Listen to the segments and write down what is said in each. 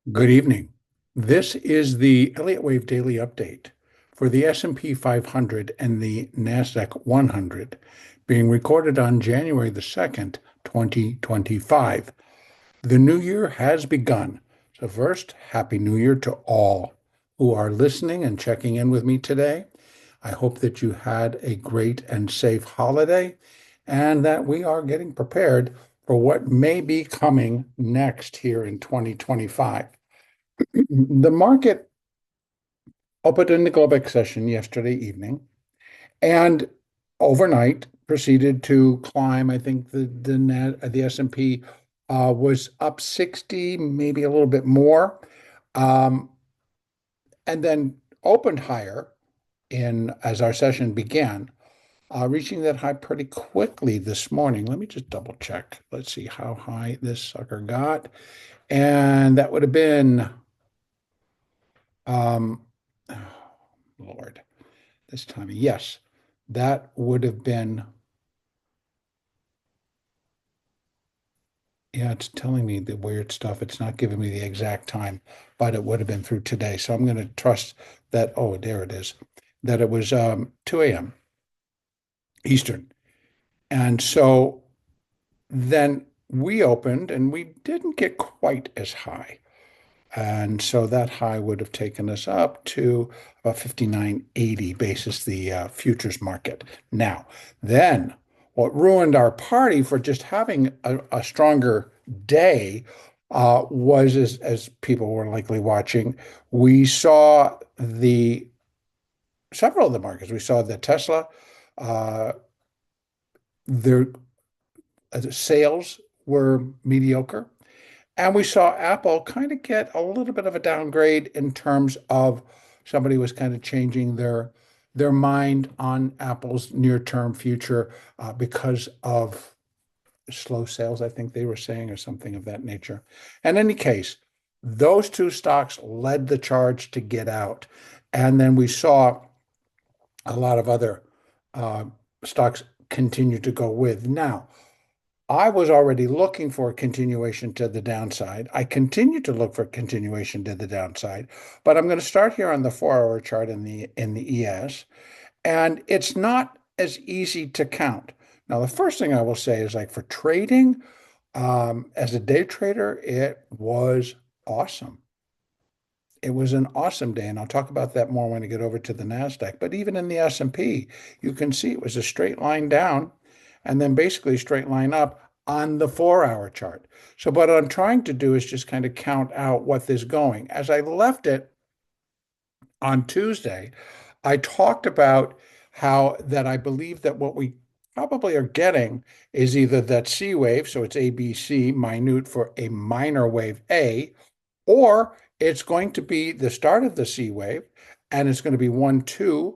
Good evening. This is the Elliott Wave Daily Update for the S&P 500 and the NASDAQ 100 being recorded on January the 2nd, 2025. The new year has begun. So first, Happy New Year to all who are listening and checking in with me today. I hope that you had a great and safe holiday and that we are getting prepared for what may be coming next here in 2025. The market opened in the Globex session yesterday evening and overnight proceeded to climb. I think the S&P was up 60, maybe a little bit more, um, and then opened higher in as our session began, reaching that high pretty quickly this morning. Let me just double check. Let's see how high this sucker got, and that would have been, um, oh, Lord. This time. Yes, that would have been, yeah, it's telling me the weird stuff. It's not giving me the exact time, but it would have been through today. So I'm going to trust that, oh, there it is, that it was 2 a.m. Eastern. And so then we opened and we didn't get quite as high. And so that high would have taken us up to about 59.80 basis the futures market. Now, then what ruined our party for just having a stronger day was, as people were likely watching, we saw the several of the markets. We saw the Tesla, uh, their sales were mediocre. And we saw Apple kind of get a little bit of a downgrade in terms of somebody was kind of changing their mind on Apple's near-term future because of slow sales, I think they were saying, or something of that nature. In any case, those two stocks led the charge to get out. And then we saw a lot of other uh, stocks continue to go with. Now, I was already looking for a continuation to the downside. I continue to look for continuation to the downside, but I'm going to start here on the 4-hour chart in the ES, and it's not as easy to count. Now, the first thing I will say is, like, for trading, as a day trader, it was awesome. It was an awesome day, and I'll talk about that more when I get over to the NASDAQ. But even in the S&P, you can see it was a straight line down and then basically a straight line up on the 4-hour chart. So what I'm trying to do is just kind of count out what is going. As I left it on Tuesday, I talked about how that I believe that what we probably are getting is either that C wave, so it's ABC, minute for a minor wave A, or it's going to be the start of the C wave, and it's going to be 1, 2,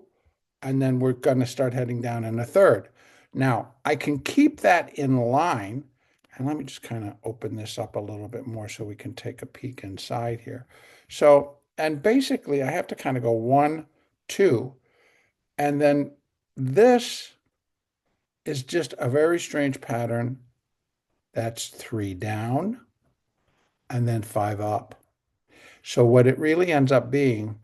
and then we're going to start heading down in a third. Now, I can keep that in line, and let me just kind of open this up a little bit more so we can take a peek inside here. So, and basically, I have to kind of go 1, 2, and then this is just a very strange pattern. That's 3 down and then 5 up. So what it really ends up being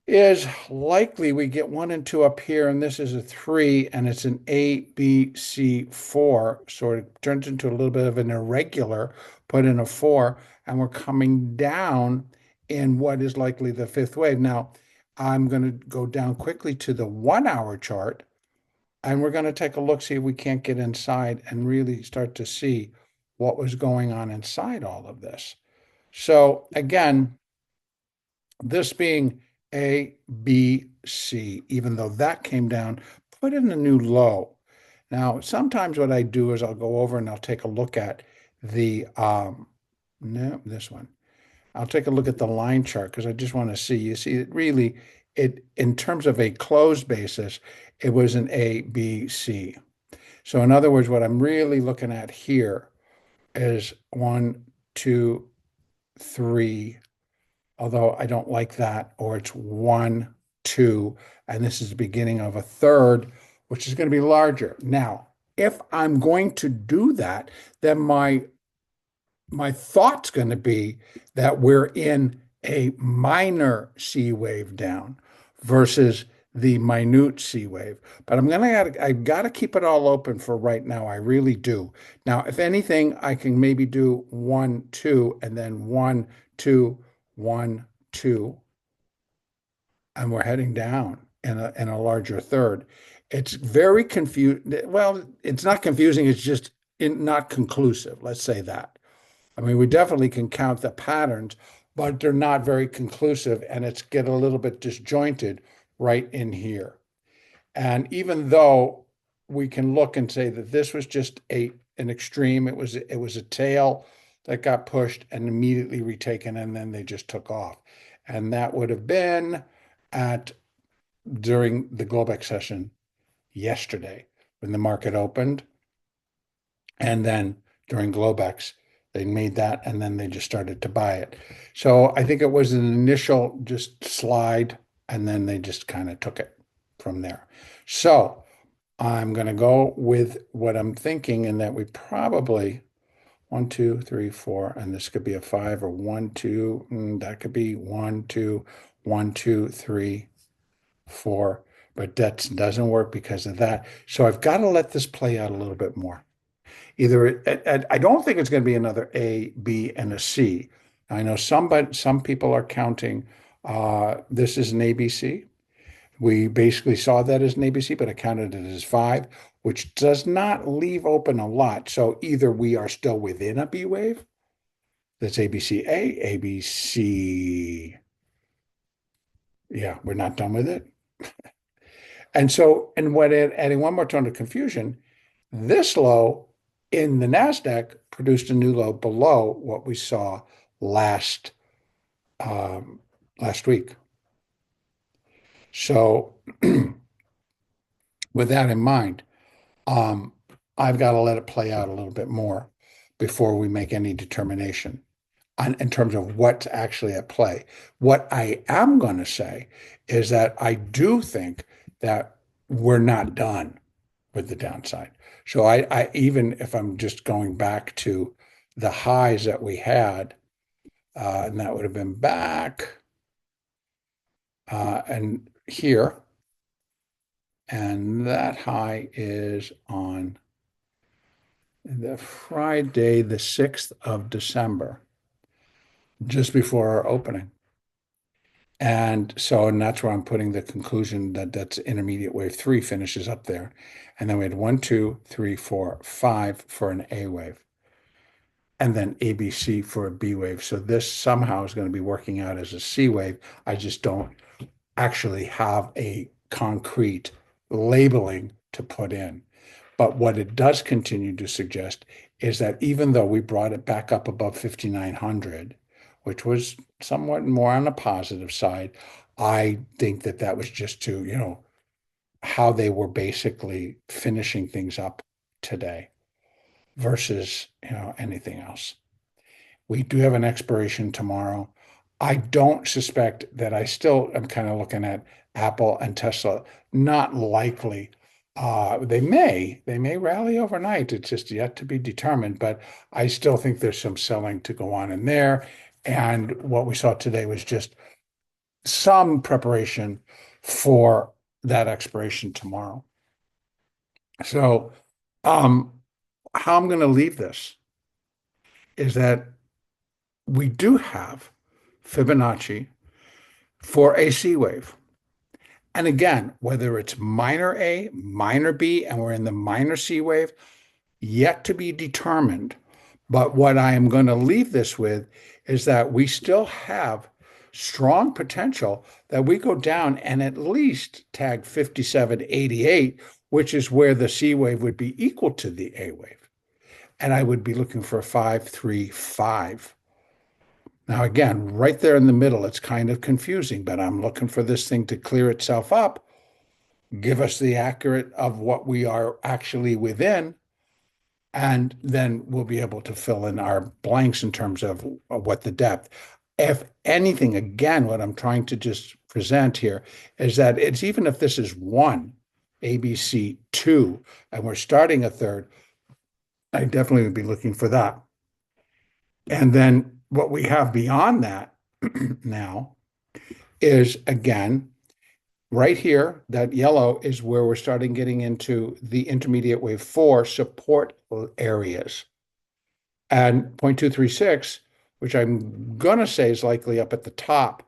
is likely we get 1 and 2 up here, and this is a 3, and it's an A, B, C, 4. So it turns into a little bit of an irregular, put in a 4, and we're coming down in what is likely the fifth wave. Now, I'm going to go down quickly to the 1-hour chart, and we're going to take a look, see if we can't get inside and really start to see what was going on inside all of this. So again, this being A, B, C, even though that came down, put in a new low. Now, sometimes what I do is I'll go over and I'll take a look at the, no, this one. I'll take a look at the line chart because I just want to see. You see, it really, in terms of a closed basis, it was an A, B, C. So in other words, what I'm really looking at here is 1, 2, 3, although I don't like that, or it's 1, 2, and this is the beginning of a third, which is going to be larger. Now, if I'm going to do that, then my my thought's going to be that we're in a minor C wave down versus the minute C wave. But I've got to keep it all open for right now. I really do. Now, if anything, I can maybe do 1, 2, and then 1, 2, 1, 2, and we're heading down in a larger third. It's very confused. Well, it's not confusing. It's just not conclusive. Let's say that. I mean, we definitely can count the patterns, but they're not very conclusive, and it's get a little bit disjointed right in here. And even though we can look and say that this was just an extreme, it was a tail that got pushed and immediately retaken, and then they just took off. And that would have been at during the Globex session yesterday when the market opened. And then during Globex, they made that and then they just started to buy it. So I think it was an initial just slide and then they just kind of took it from there. So I'm going to go with what I'm thinking, and that we probably 1, 2, 3, 4, and this could be a 5 or 1, 2. That could be 1, 2, 1, 2, 3, 4. But that doesn't work because of that. So I've got to let this play out a little bit more. I don't think it's going to be another A, B, and a C. I know some people are counting this is an ABC. We basically saw that as an ABC, but I counted it as 5, which does not leave open a lot. So either we are still within a B wave, that's ABCA, ABC. Yeah, we're not done with it. Adding one more tone of confusion, this low in the NASDAQ produced a new low below what we saw last um, last week. So with that in mind, um, I've got to let it play out a little bit more before we make any determination in terms of what's actually at play. What I am going to say is that I do think that we're not done with the downside. So I even if I'm just going back to the highs that we had, and that would have been back and here, and that high is on the Friday, the 6th of December, just before our opening. And that's where I'm putting the conclusion that that's intermediate wave 3 finishes up there. And then we had 1, 2, 3, 4, 5 for an A wave. And then ABC for a B wave. So this somehow is going to be working out as a C wave. I just don't actually have a concrete labeling to put in. But what it does continue to suggest is that even though we brought it back up above 5,900, which was somewhat more on the positive side, I think that that was just to, how they were basically finishing things up today versus, anything else. We do have an expiration tomorrow. I don't suspect that. I still am kind of looking at Apple and Tesla. Not likely. They may rally overnight. It's just yet to be determined, but I still think there's some selling to go on in there. And what we saw today was just some preparation for that expiration tomorrow. So, how I'm going to leave this is that we do have Fibonacci for a C wave. And again, whether it's minor A, minor B, and we're in the minor C wave, yet to be determined. But what I am going to leave this with is that we still have strong potential that we go down and at least tag 57.88, which is where the C wave would be equal to the A wave. And I would be looking for 535. Now, again, right there in the middle, it's kind of confusing, but I'm looking for this thing to clear itself up, give us the accurate of what we are actually within, and then we'll be able to fill in our blanks in terms of what the depth. If anything, again, what I'm trying to just present here is that it's even if this is 1, ABC 2, and we're starting a third, I definitely would be looking for that. And then what we have beyond that now is again, right here, that yellow is where we're starting getting into the intermediate wave 4 support areas. And 0.236, which I'm going to say is likely up at the top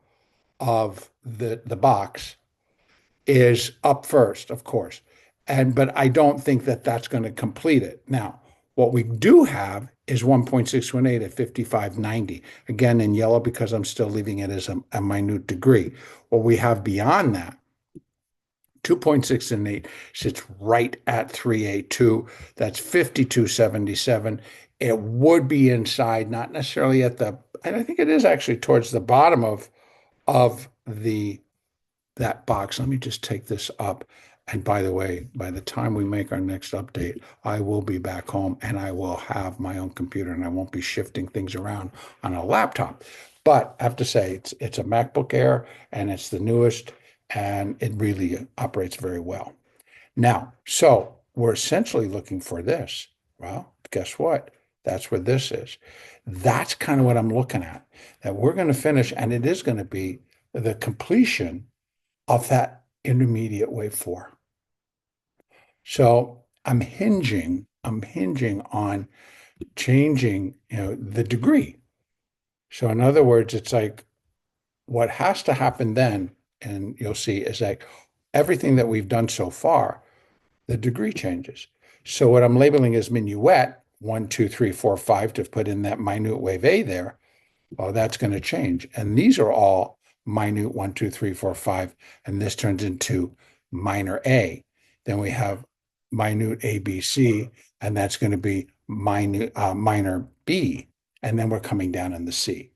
of the box, is up first, of course. But I don't think that that's going to complete it. Now, what we do have is 1.618 at 55.90. Again, in yellow because I'm still leaving it as a minute degree. What we have beyond that, 2.6 and 8 sits right at 382. That's 52.77. It would be inside, not necessarily at the, and I think it is actually towards the bottom of the that box. Let me just take this up. And by the way, by the time we make our next update, I will be back home and I will have my own computer and I won't be shifting things around on a laptop. But I have to say, it's a MacBook Air and it's the newest and it really operates very well. Now, so we're essentially looking for this. Well, guess what? That's where this is. That's kind of what I'm looking at. That we're going to finish, and it is going to be the completion of that intermediate wave 4. So I'm hinging on changing, the degree. So in other words, it's like what has to happen then, and you'll see, is like everything that we've done so far, the degree changes. So what I'm labeling as minuet, 1, 2, 3, 4, 5, to put in that minute wave A there, well, that's going to change. And these are all minute 1, 2, 3, 4, 5, and this turns into minor A. Then we have minute ABC, and that's going to be minor B. And then we're coming down in the C.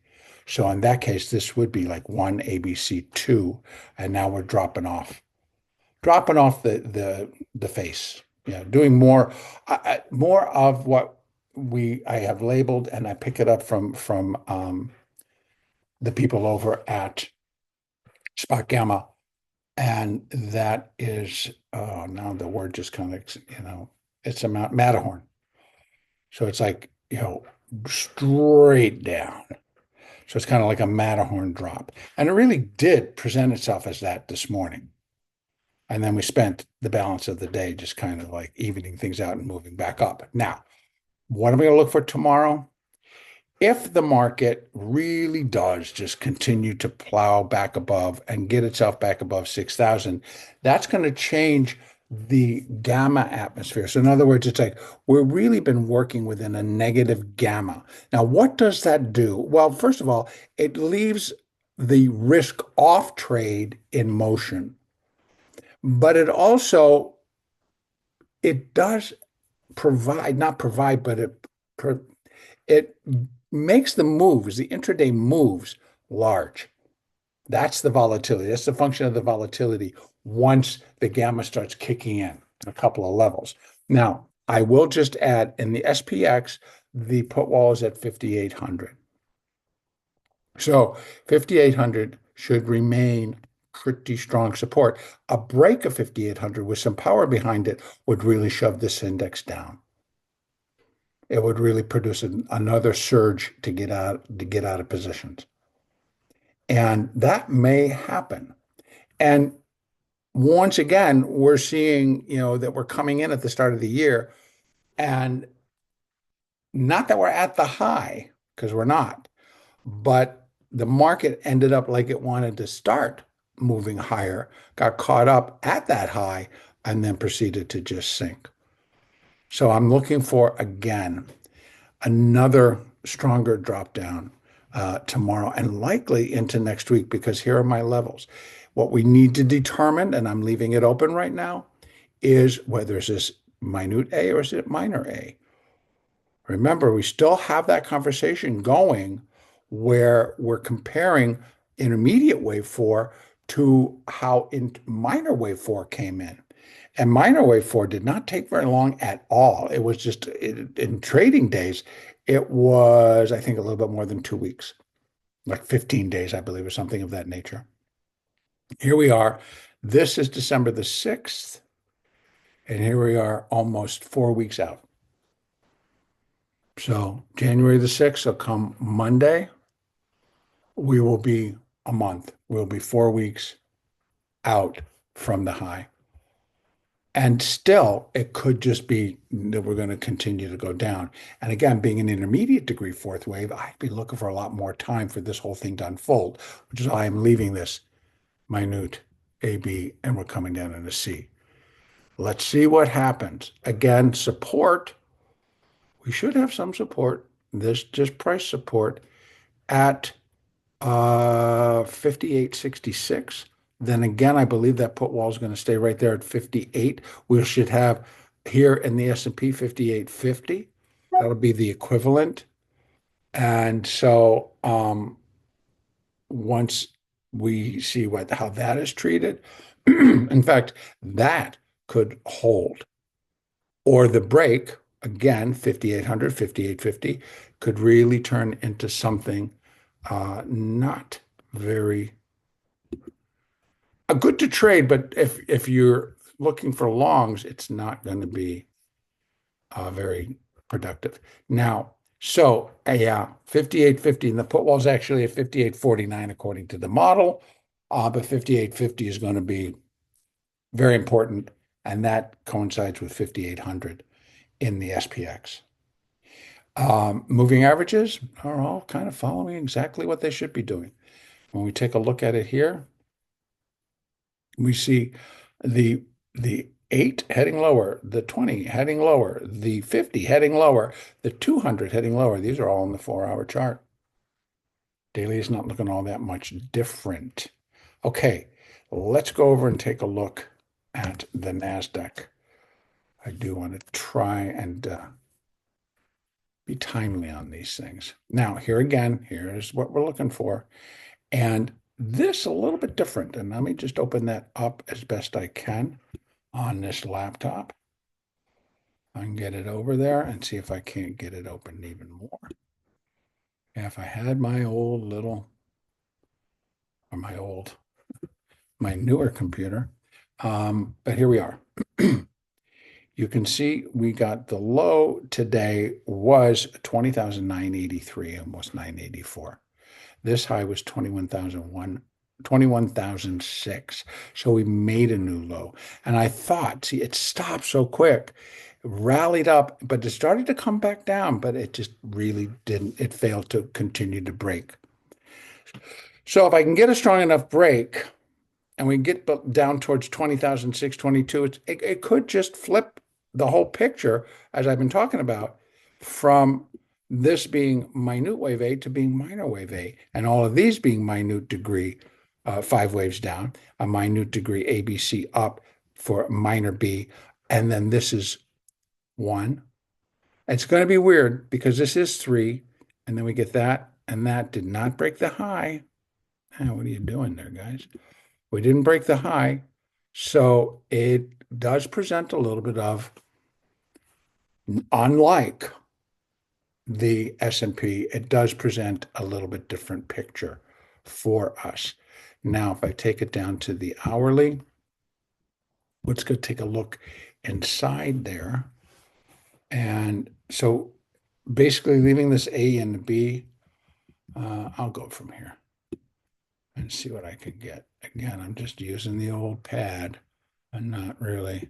So in that case, this would be like 1 ABC 2, and now we're dropping off the face. Doing more of what I have labeled, and I pick it up from the people over at Spot Gamma, and that is now the word just kind of it's a Matterhorn. So it's like straight down. So it's kind of like a Matterhorn drop, and it really did present itself as that this morning. And then we spent the balance of the day just kind of like evening things out and moving back up. Now, what am I going to look for tomorrow? If the market really does just continue to plow back above and get itself back above 6,000, that's going to change the gamma atmosphere. So in other words, it's like we've really been working within a negative gamma. Now, what does that do? Well, first of all, it leaves the risk off trade in motion, but it does provide, not provide, but it makes the moves, the intraday moves, large. That's the volatility. That's the function of the volatility once the gamma starts kicking in a couple of levels. Now, I will just add in the SPX, the put wall is at 5,800. So 5,800 should remain pretty strong support. A break of 5,800 with some power behind it would really shove this index down. It would really produce another surge to get out of positions. And that may happen. And once again, we're seeing, that we're coming in at the start of the year, and not that we're at the high, because we're not, but the market ended up like it wanted to start moving higher, got caught up at that high, and then proceeded to just sink. So I'm looking for, again, another stronger drop down tomorrow and likely into next week, because here are my levels. What we need to determine, and I'm leaving it open right now, is whether it's this minute A or is it minor A. Remember, we still have that conversation going where we're comparing intermediate wave 4 to how minor wave 4 came in. And minor wave 4 did not take very long at all. It was just in trading days, it was, I think, a little bit more than 2 weeks, like 15 days, I believe, or something of that nature. Here we are. This is December the 6th, and here we are almost 4 weeks out. So January the 6th, so come Monday, we will be a month. We'll be 4 weeks out from the high. And still, it could just be that we're going to continue to go down. And again, being an intermediate degree fourth wave, I'd be looking for a lot more time for this whole thing to unfold, which is why I'm leaving this minute AB and we're coming down in a C. Let's see what happens. Again, support. We should have some support. This just price support at 58.66. Then again, I believe that put wall is going to stay right there at 58. We should have here in the S&P 58.50. That'll be the equivalent. And so once we see how that is treated, in fact, that could hold. Or the break, again, 5,800, 58.50, could really turn into something not very good to trade, but if you're looking for longs, it's not going to be very productive. Now, so yeah, 58.50, and the put wall is actually at 58.49 according to the model, but 58.50 is going to be very important, and that coincides with 5,800 in the SPX. Moving averages are all kind of following exactly what they should be doing. When we take a look at it here, we see the 8 heading lower, the 20 heading lower, the 50 heading lower, the 200 heading lower. These are all in the 4-hour chart. Daily is not looking all that much different. Okay, let's go over and take a look at the NASDAQ. I do want to try and be timely on these things. Now, here again, here's what we're looking for. And this a little bit different. And let me just open that up as best I can on this laptop. I can get it over there and see if I can't get it open even more. And if I had my old little, or my newer computer, but here we are. You can see we got the low today was 20,983, almost 984. This high was 21,006. So we made a new low. And I thought, see, it stopped so quick, rallied up, but it started to come back down, but it just really didn't. It failed to continue to break. So if I can get a strong enough break and we get down towards 20,622, it could just flip the whole picture, as I've been talking about, from this being minute wave A to being minor wave A, and all of these being minute degree 5 waves down, a minute degree ABC up for minor B, and then this is 1. It's going to be weird because this is 3, and then we get that, and that did not break the high. What are you doing there, guys? We didn't break the high, so it does present a little bit of, unlike the S&P, it does present a little bit different picture for us. Now, if I take it down to the hourly, let's go take a look inside there. And so basically leaving this A and the B, I'll go from here and see what I can get. Again, I'm just using the old pad and not really.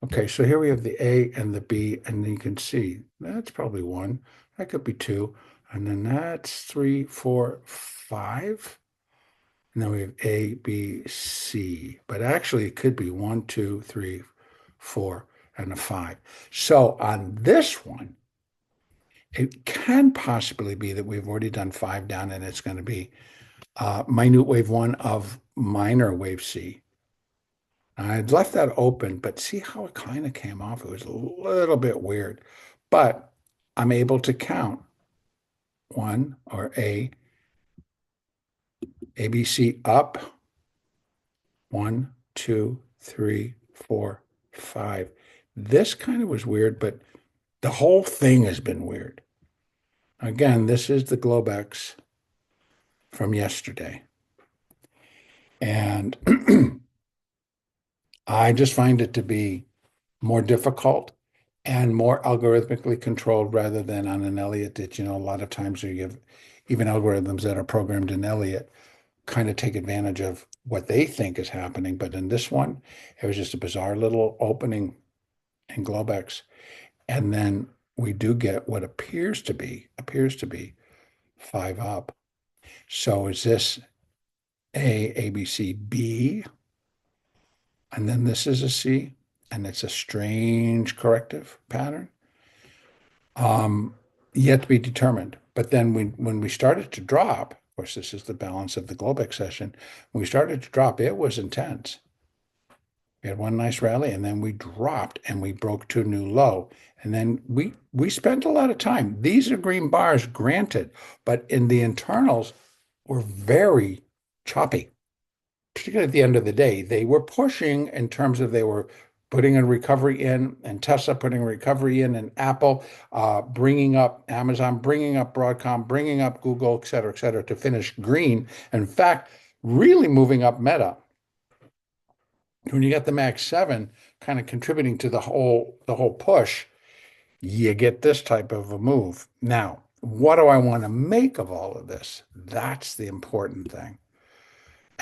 Okay, so here we have the A and the B, and you can see that's probably 1. That could be 2. And then that's 3, 4, 5. And then we have A, B, C. But actually, it could be 1, 2, 3, 4, and a 5. So on this one, it can possibly be that we've already done 5 down, and it's going to be minute wave 1 of minor wave C. I'd left that open, but see how it kind of came off? It was a little bit weird, but I'm able to count 1 or ABC up, 1, 2, 3, 4, 5. This kind of was weird, but the whole thing has been weird. Again, this is the Globex from yesterday. And I just find it to be more difficult. and more algorithmically controlled rather than on an Elliott that, a lot of times you have even algorithms that are programmed in Elliott kind of take advantage of what they think is happening. But in this one, it was just a bizarre little opening in Globex. And then we do get what appears to be five up. So is this A, B, C, B, and then this is a C, and it's a strange corrective pattern. Um, Yet to be determined. But then when we started to drop, of course, this is the balance of the Globex session. When we started to drop, it was intense. We had one nice rally, and then we dropped and we broke to a new low. And then we spent a lot of time. These are green bars, granted, but in the internals were very choppy, particularly at the end of the day. They were pushing in terms of they were putting a recovery in, and Tesla putting a recovery in, and Apple bringing up Amazon, bringing up Broadcom, bringing up Google, et cetera, to finish green. In fact, really moving up Meta. When you got the Max 7 kind of contributing to the whole push, you get this type of a move. Now, what do I want to make of all of this? That's the important thing.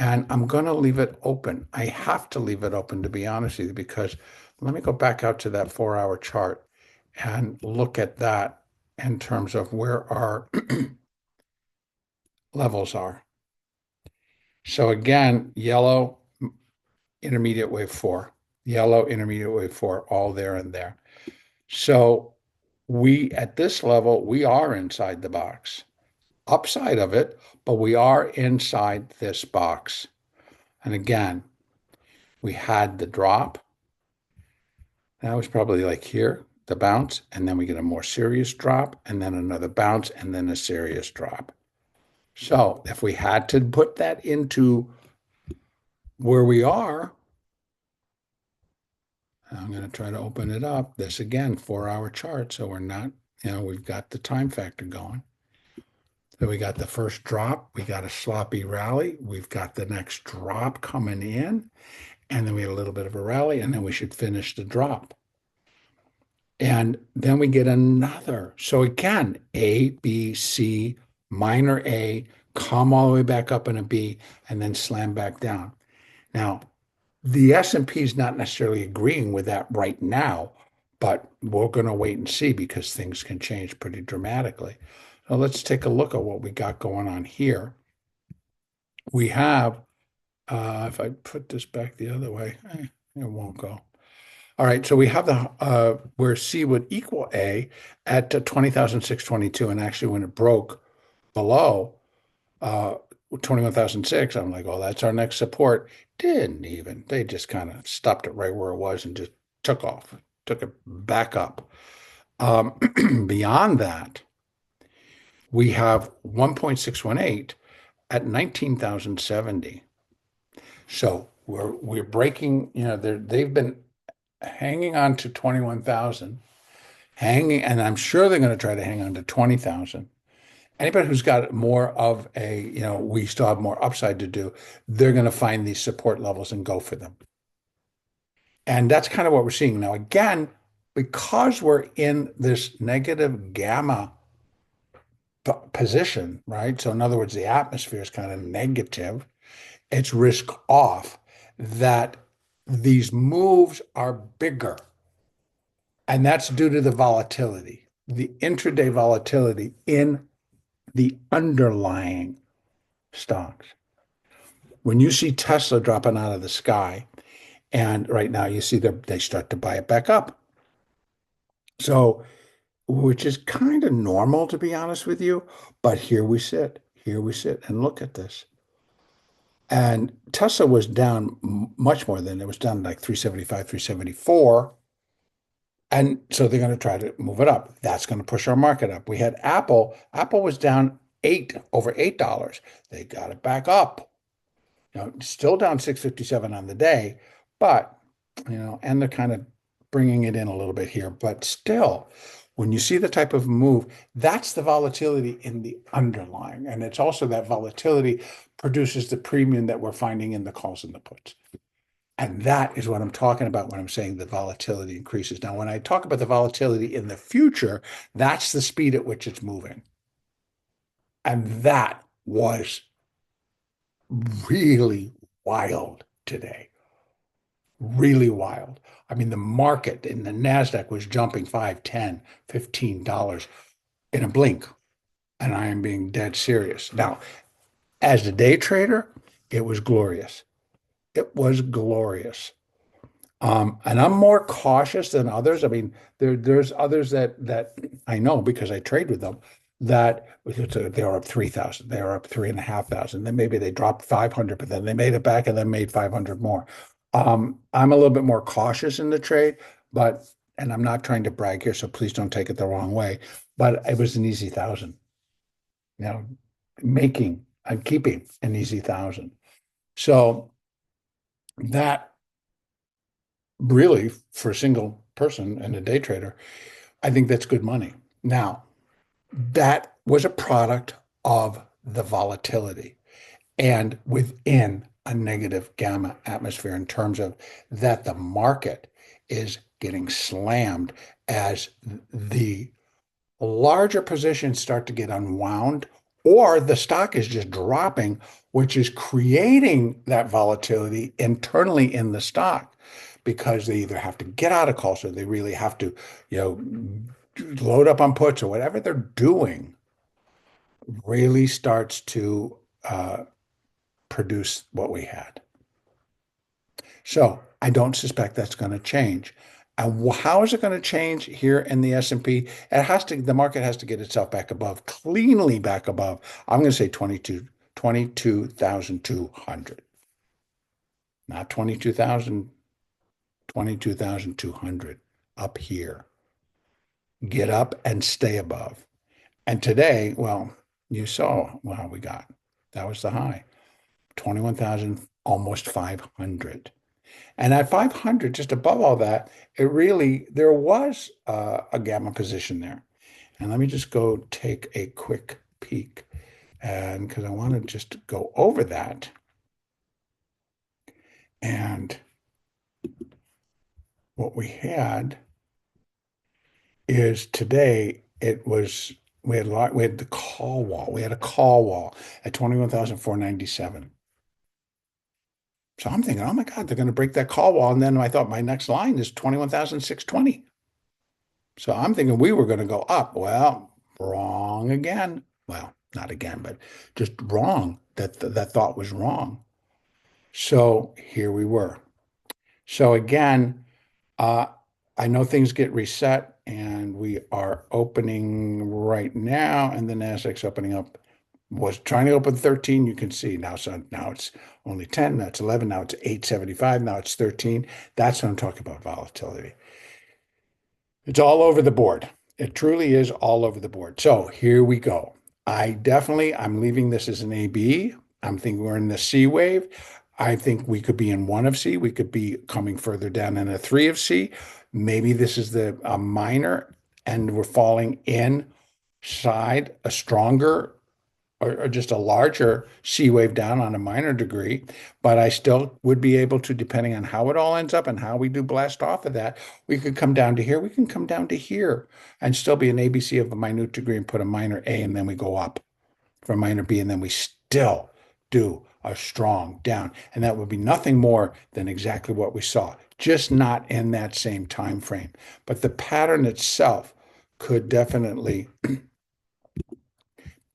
And I'm going to leave it open. I have to leave it open, to be honest with you, because let me go back out to that 4-hour chart and look at that in terms of where our levels are. So again, yellow, intermediate wave 4, yellow, intermediate wave 4, all there and there. So at this level, we are inside the box, upside of it, but we are inside this box. And again, we had the drop. That was probably like here, the bounce, and then we get a more serious drop, and then another bounce, and then a serious drop. So if we had to put that into where we are, I'm going to try to open it up. This again, 4-hour chart. So we're not, we've got the time factor going. So we got the first drop. We got a sloppy rally. We've got the next drop coming in. And then we had a little bit of a rally. And then we should finish the drop. And then we get another. So again, A, B, C, minor A, come all the way back up in a B, and then slam back down. Now, the S&P is not necessarily agreeing with that right now, but we're going to wait and see because things can change pretty dramatically. So let's take a look at what we got going on here. We have, if I put this back the other way, it won't go. All right, so we have where C would equal A at 20,622, and actually when it broke below 21,006, I'm like, oh, that's our next support. Didn't even. They just kind of stopped it right where it was and just took off, took it back up. Beyond that, we have 1.618 at 19,070. So we're breaking, they've been hanging on to 21,000, and I'm sure they're going to try to hang on to 20,000. Anybody who's got more of we still have more upside to do, they're going to find these support levels and go for them. And that's kind of what we're seeing now. Again, because we're in this negative gamma position, right? So in other words, the atmosphere is kind of negative. It's risk off that these moves are bigger. And that's due to the volatility, the intraday volatility in the underlying stocks. When you see Tesla dropping out of the sky, and right now you see they start to buy it back up. So, which is kind of normal, to be honest with you. But here we sit, and look at this. And Tesla was down much more than it was down like 375, 374. And so they're going to try to move it up. That's going to push our market up. We had Apple. Apple was down over $8. They got it back up. Still down 657 on the day, but and they're kind of bringing it in a little bit here. But still, when you see the type of move, that's the volatility in the underlying, and it's also that volatility produces the premium that we're finding in the calls and the puts. And that is what I'm talking about when I'm saying the volatility increases. Now, when I talk about the volatility in the future, that's the speed at which it's moving. And that was really wild today. Really wild. I mean, the market in the NASDAQ was jumping 5, 10, $15 in a blink. And I am being dead serious. Now, as a day trader, it was glorious. It was glorious. And I'm more cautious than others. I mean, there's others that I know because I trade with them that they are up 3,000, they are up 3,500. Then maybe they dropped 500, but then they made it back and then made 500 more. I'm a little bit more cautious in the trade, but and I'm not trying to brag here, so please don't take it the wrong way. But it was an easy thousand. You know, making and keeping an easy thousand. So that really for a single person and a day trader, I think that's good money. Now, that was a product of the volatility and within a negative gamma atmosphere in terms of that the market is getting slammed as the larger positions start to get unwound, or the stock is just dropping, which is creating that volatility internally in the stock because they either have to get out of calls or they really have to, you know, load up on puts or whatever they're doing really starts to produce what we had. So I don't suspect that's going to change. And how is it going to change here in the S&P? It has to, the market has to get itself back above, cleanly back above. I'm going to say 22,200, not 22,000, 22,200 up here. Get up and stay above. And today, well, you saw how we got. That was the high, 21,000, almost 500. And at 500, just above all that, there was a gamma position there. And let me just go take a quick peek. And because I want to just go over that. And what we had is today, we had the call wall. We had a call wall at 21,497. So I'm thinking, oh my God, they're going to break that call wall. And then I thought my next line is 21,620. So I'm thinking we were going to go up. Well, wrong again. Well, not again, but just wrong. That thought was wrong. So here we were. So again, uh, I know things get reset and we are opening right now, and the Nasdaq's opening up. Was trying to open 13, you can see now. So now it's only 10, now it's 11, now it's 875, now it's 13. That's what I'm talking about volatility. It's all over the board. It truly is all over the board. So here we go. I'm leaving this as an AB. I'm thinking we're in the C wave. I think we could be in one of C. We could be coming further down in a three of C. Maybe this is the a minor and we're falling inside a stronger or just a larger C wave down on a minor degree, but I still would be able to, depending on how it all ends up and how we do blast off of that, we could come down to here, we can come down to here and still be an ABC of a minute degree and put a minor A and then we go up for a minor B and then we still do a strong down. And that would be nothing more than exactly what we saw, just not in that same time frame. But the pattern itself could definitely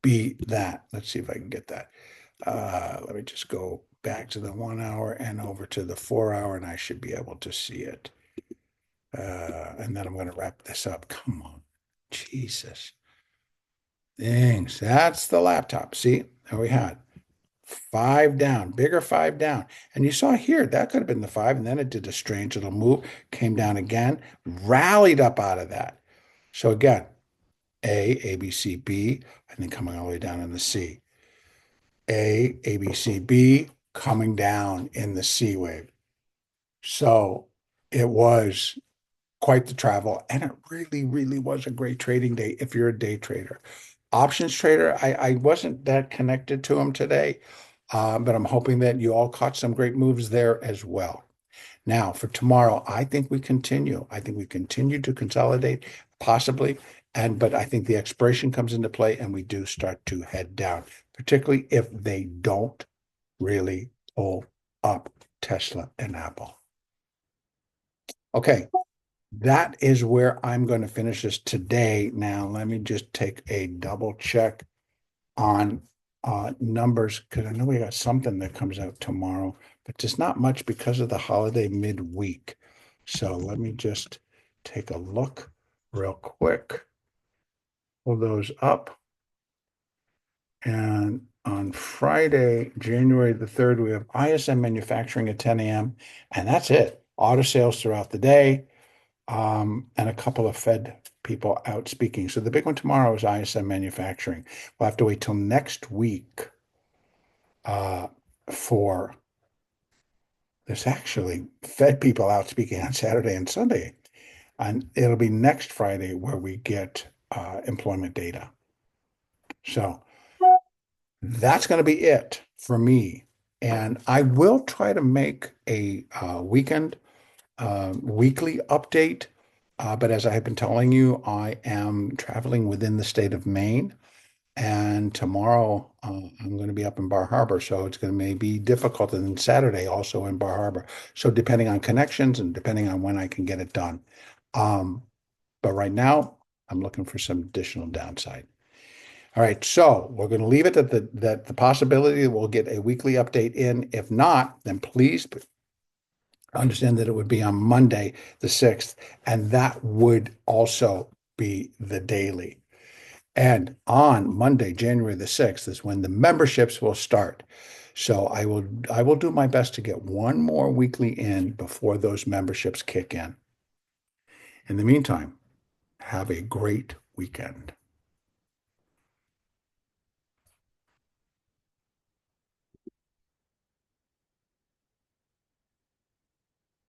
be that. Let's see if I can get that. Let me just go back to the 1 hour and over to the 4 hour, and I should be able to see it. And then I'm going to wrap this up. Come on. Jesus. Things. That's the laptop. See, there we had five down, bigger five down. And you saw here, that could have been the five, and then it did a strange little move, came down again, rallied up out of that. So again, A, B, C, B, and then coming all the way down in the C. A, B, C, B, coming down in the C wave. So it was quite the travel, and it really, really was a great trading day if you're a day trader. Options trader, I wasn't that connected to them today, but I'm hoping that you all caught some great moves there as well. Now, for tomorrow, I think we continue. I think we continue to consolidate, possibly, but I think the expiration comes into play and we do start to head down, particularly if they don't really pull up Tesla and Apple. Okay, that is where I'm going to finish this today. Now, let me just take a double check on numbers because I know we got something that comes out tomorrow, but just not much because of the holiday midweek. So let me just take a look real quick. Pull those up. And on Friday, January the 3rd, we have ISM manufacturing at 10 a.m. And that's it. Auto sales throughout the day, and a couple of Fed people out speaking. So the big one tomorrow is ISM manufacturing. We'll have to wait till next week for there's actually Fed people out speaking on Saturday and Sunday. And it'll be next Friday where we get employment data. So that's going to be it for me. And I will try to make a weekly update. But as I have been telling you, I am traveling within the state of Maine. And tomorrow I'm going to be up in Bar Harbor. So it's going to maybe be difficult. And then Saturday also in Bar Harbor. So depending on connections and depending on when I can get it done. But right now, I'm looking for some additional downside. All right, so we're going to leave it at the possibility that we'll get a weekly update in. If not, then please understand that it would be on Monday, the 6th, and that would also be the daily. And on Monday, January the 6th, is when the memberships will start. So I will do my best to get one more weekly in before those memberships kick in. In the meantime, have a great weekend.